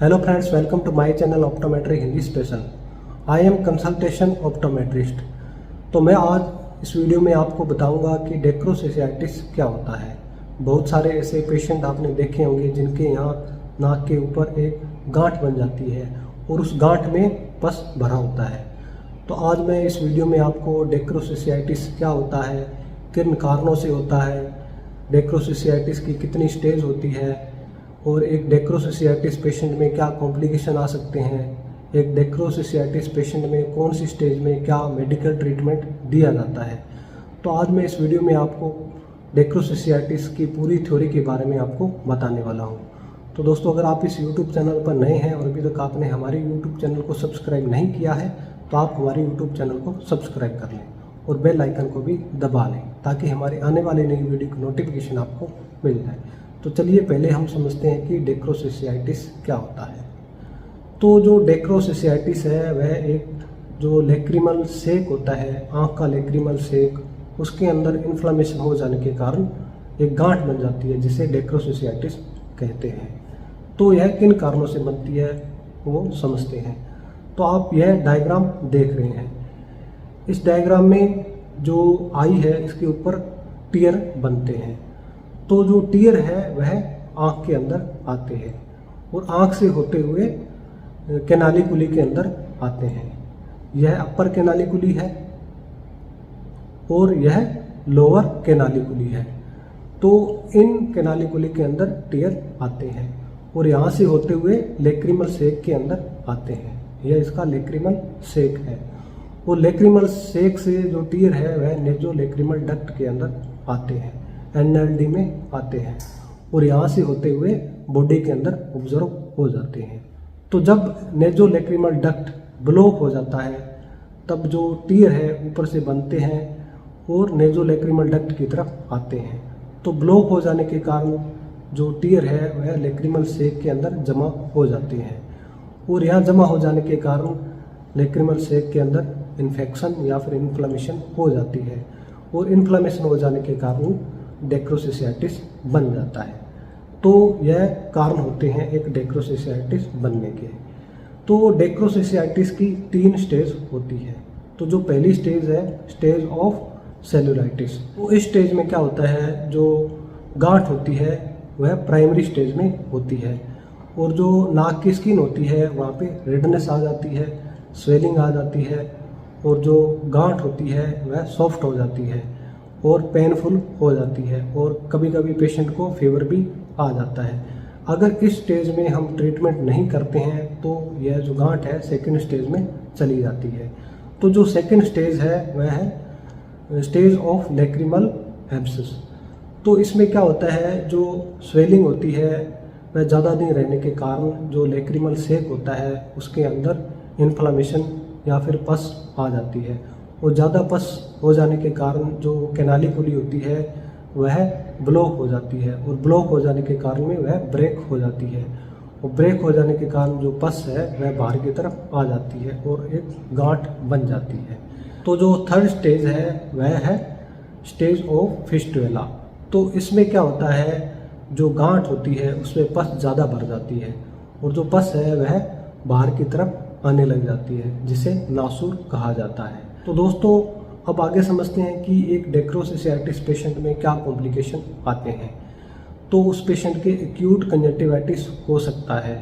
Hello friends, welcome to my channel optometry Hindi special. I am consultation optometrist. तो मैं आज इस वीडियो में आपको बताऊंगा कि डेक्रोसिसियाटिस क्या होता है। बहुत सारे ऐसे पेशेंट आपने देखे होंगे जिनके यहाँ नाक के ऊपर एक गांठ बन जाती है और उस गांठ में पस भरा होता है। तो आज मैं इस वीडियो में आपको डेक्रोसिसियाटिस क्या होता है, किन कारणों से होता है, डेक्रोसिसियाटिस की कितनी स्टेज होती है और एक डेक्रोसिसियाटिस पेशेंट में क्या कॉम्प्लिकेशन आ सकते हैं, एक डेक्रोसिसियाटिस पेशेंट में कौन सी स्टेज में क्या मेडिकल ट्रीटमेंट दिया जाता है। तो आज मैं इस वीडियो में आपको डेक्रोसिसियाटिस की पूरी थ्योरी के बारे में आपको बताने वाला हूँ। तो दोस्तों, अगर आप इस YouTube चैनल पर नए हैं और अभी तक आपने हमारे YouTube चैनल को सब्सक्राइब नहीं किया है तो आप हमारे YouTube चैनल को सब्सक्राइब कर लें और बेल आइकन को भी दबा लें ताकि हमारे आने वाली नई वीडियो की नोटिफिकेशन आपको मिल जाए। तो चलिए पहले हम समझते हैं कि डेक्रोसिसियाटिस क्या होता है। तो जो डेक्रोसिसियाटिस है वह एक जो लेक्रिमल सेक होता है, आँख का लेक्रिमल सेक, उसके अंदर इन्फ्लामेशन हो जाने के कारण एक गांठ बन जाती है जिसे डेक्रोसिसियाटिस कहते हैं। तो यह किन कारणों से बनती है वो समझते हैं। तो आप यह डायग्राम देख रहे हैं। इस डायग्राम में जो आई है इसके ऊपर टीयर बनते हैं। तो जो टीयर है वह आँख के अंदर आते हैं और आँख से होते हुए कैनालिकुली के अंदर आते हैं। यह अपर कैनालिकुली है और यह लोअर कैनालिकुली है। तो इन कैनालिकुली के अंदर टीयर आते हैं और यहाँ से होते हुए लेक्रिमल सेक के अंदर आते हैं। यह इसका लेक्रिमल सेक है और लेक्रिमल सेक से जो टीयर है वह नेजो लेक्रिमल डक्ट के अंदर आते हैं, NLD में आते हैं और यहाँ से होते हुए बॉडी के अंदर ऑब्जर्व हो जाते हैं। तो जब नेजो लेक्रिमल डक्ट ब्लॉक हो जाता है तब जो टीयर है ऊपर से बनते हैं और नेजो लेक्रिमल डक्ट की तरफ आते हैं। तो ब्लॉक हो जाने के कारण जो टीयर है वह लेक्रिमल सेक के अंदर जमा हो जाते हैं और यहाँ जमा हो जाने के कारण लेक्रिमल सेक के अंदर इन्फेक्शन या फिर इन्फ्लेमेशन हो जाती है और इन्फ्लेमेशन हो जाने के कारण डेक्रोसिसियाटिस बन जाता है। तो यह कारण होते हैं एक डेक्रोसिसियाटिस बनने के। तो डेक्रोसिसियाटिस की 3 स्टेज होती है। तो जो पहली स्टेज है स्टेज ऑफ सेलुलाइटिस। तो इस स्टेज में क्या होता है, जो गांठ होती है वह प्राइमरी स्टेज में होती है और जो नाक की स्किन होती है वहाँ पे रेडनेस आ जाती है, स्वेलिंग आ जाती है और जो गांठ होती है वह सॉफ्ट हो जाती है और पेनफुल हो जाती है और कभी कभी पेशेंट को फीवर भी आ जाता है। अगर इस स्टेज में हम ट्रीटमेंट नहीं करते हैं तो यह जो गांठ है सेकंड स्टेज में चली जाती है। तो जो सेकंड स्टेज है वह है स्टेज ऑफ लेक्रिमल एब्सेस। तो इसमें क्या होता है, जो स्वेलिंग होती है वह ज़्यादा दिन रहने के कारण जो लेक्रिमल सेक होता है उसके अंदर इन्फ्लामेशन या फिर पस आ जाती है और ज़्यादा पस हो जाने के कारण जो कैनालिकुली होती है वह ब्लॉक हो जाती है और ब्लॉक हो जाने के कारण में वह ब्रेक हो जाती है और ब्रेक हो जाने के कारण जो पस है वह बाहर की तरफ आ जाती है और एक गांठ बन जाती है। तो जो थर्ड स्टेज है वह है स्टेज ऑफ फिस्टुला। तो इसमें क्या होता है, जो गांठ होती है उसमें पस ज़्यादा भर जाती है और जो पस है वह बाहर की तरफ आने लग जाती है जिसे नासूर कहा जाता है। तो दोस्तों, अब आगे समझते हैं कि एक डेक्रोसिसियाटिस पेशेंट में क्या कॉम्प्लिकेशन आते हैं। तो उस पेशेंट के एक्यूट कंजक्टिवाइटिस हो सकता है,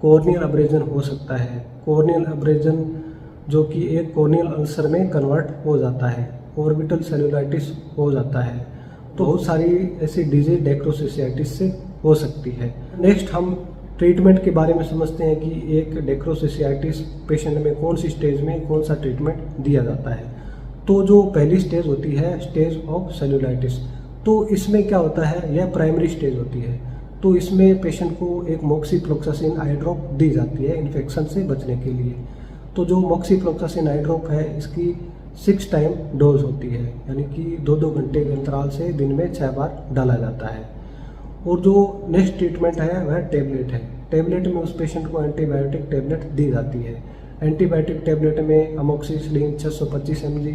कॉर्नियल अब्रेजन हो सकता है, कॉर्नियल अब्रेजन जो कि एक कॉर्नियल अल्सर में कन्वर्ट हो जाता है, ऑर्बिटल सेलुलाइटिस हो जाता है। तो बहुत सारी ऐसी डिजीज डेक्रोसिसियाटिस से हो सकती है। नेक्स्ट हम ट्रीटमेंट के बारे में समझते हैं कि एक डेक्रोसिसियाटिस पेशेंट में कौन सी स्टेज में कौन सा ट्रीटमेंट दिया जाता है। तो जो पहली स्टेज होती है स्टेज ऑफ सेलुलाइटिस, तो इसमें क्या होता है, यह प्राइमरी स्टेज होती है। तो इसमें पेशेंट को एक मोक्सीफ्लोक्सासिन आई ड्रॉप दी जाती है इन्फेक्शन से बचने के लिए। तो जो मोक्सीफ्लोक्सासिन आई ड्रॉप है इसकी 6 टाइम डोज होती है, यानी कि 2-2 घंटे के अंतराल से दिन में 6 बार डाला जाता है। और जो नेक्स्ट ट्रीटमेंट है वह टेबलेट है। टेबलेट में उस पेशेंट को एंटीबायोटिक टेबलेट दी जाती है। एंटीबायोटिक टेबलेट में अमोक्सिसिलिन 625 mg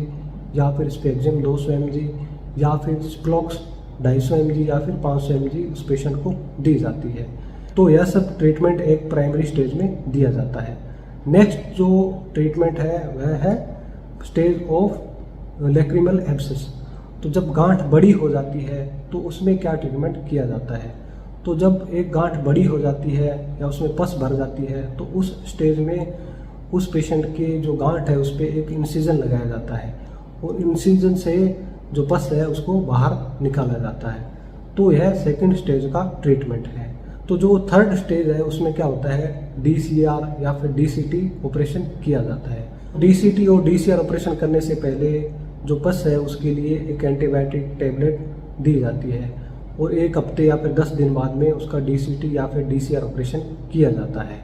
या फिर स्पेक्जिम 200 mg या फिर स्प्लॉक्स 250 mg या फिर 500 mg उस पेशेंट को दी जाती है। तो यह सब ट्रीटमेंट एक प्राइमरी स्टेज में दिया जाता है। नेक्स्ट जो ट्रीटमेंट है वह है स्टेज ऑफ लैक्रिमल एब्सेस। तो जब गांठ बड़ी हो जाती है तो उसमें क्या ट्रीटमेंट किया जाता है। तो जब एक गांठ बड़ी हो जाती है या उसमें पस भर जाती है तो उस स्टेज में उस पेशेंट के जो गांठ है उस पर एक इंसिजन लगाया जाता है और इंसिजन से जो पस है उसको बाहर निकाला जाता है। तो यह सेकंड स्टेज का ट्रीटमेंट है। तो जो थर्ड स्टेज है उसमें क्या होता है, DCR या फिर DCT ऑपरेशन किया जाता है। DCT और DCR ऑपरेशन करने से पहले जो पस है उसके लिए एक एंटीबायोटिक टेबलेट दी जाती है और 1 हफ्ते या फिर 10 दिन बाद में उसका DCT या फिर DCR ऑपरेशन किया जाता है।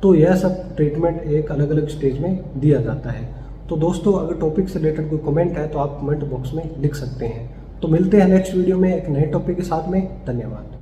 तो यह सब ट्रीटमेंट एक अलग अलग स्टेज में दिया जाता है। तो दोस्तों अगर टॉपिक से रिलेटेड कोई कमेंट है तो आप कमेंट बॉक्स में लिख सकते हैं। तो मिलते हैं नेक्स्ट वीडियो में एक नए टॉपिक के साथ में। धन्यवाद।